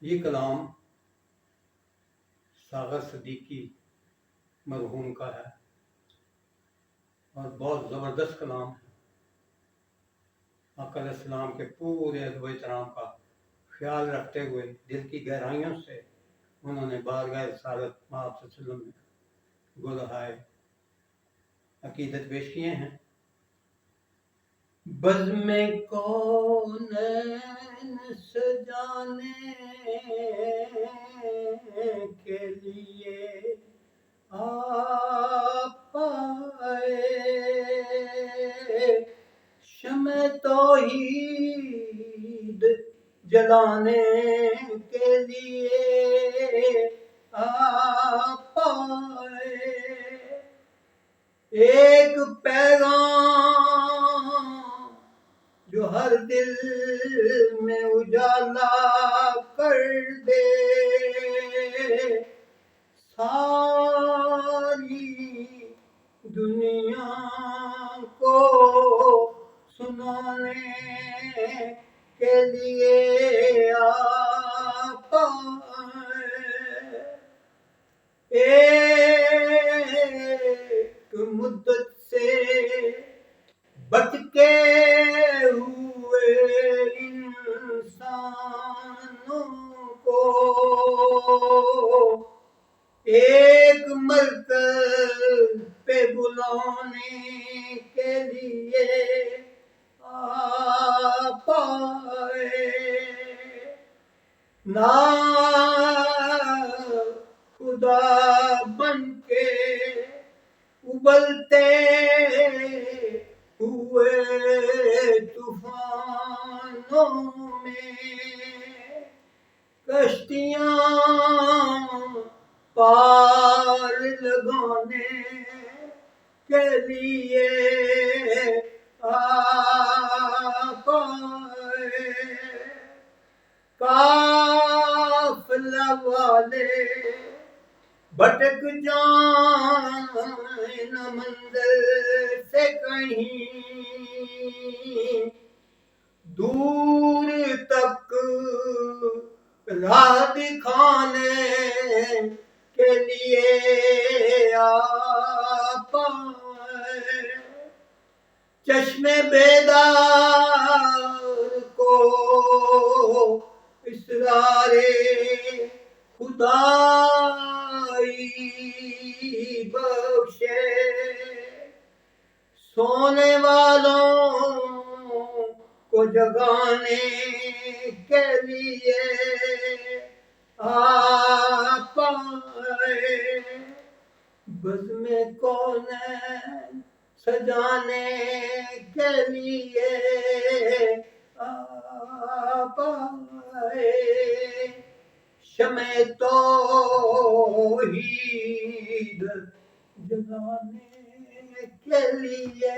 یہ کلام ساغر صدیقی مرحوم کا ہے اور بہت زبردست کلام ہے۔ آقا علیہ السلام کے پورے ادب و احترام کا خیال رکھتے ہوئے دل کی گہرائیوں سے انہوں نے بارگاہ رسالت آپ صلی اللہ علیہ وسلم میں گلہائے عقیدت پیش کیے ہیں۔ بزم کونین سجانے کے لیے آپ آئے، شمع توحید جلانے کے لیے آپ آئے، ایک پیغام جو ہر دل میں اجالا کر دے، ساری دنیا کو سنانے کے لیے آپ آئے، ایک مدت سے بھٹکے ہوئے انسانوں کو ایک مرکز پہ بلانے کے لیے آپ آئے، نہ خدا بن کے ابلتے ہوئے طوفانوں میں کشتیاں پار لگانے کے لیے آپ آئے، قافلہ والے بھٹک جائیں نہ منزل سے کہیں، دور تک راہ دکھانے کے لیے آپ آئے، چشم بیدار کو اسرار خدائی بخشے، سونے والوں کو جگانے کے لیے آپ آئے، بزم کونین سجانے کے لیے آپ آئے، شمع توحید جلانے کے لیے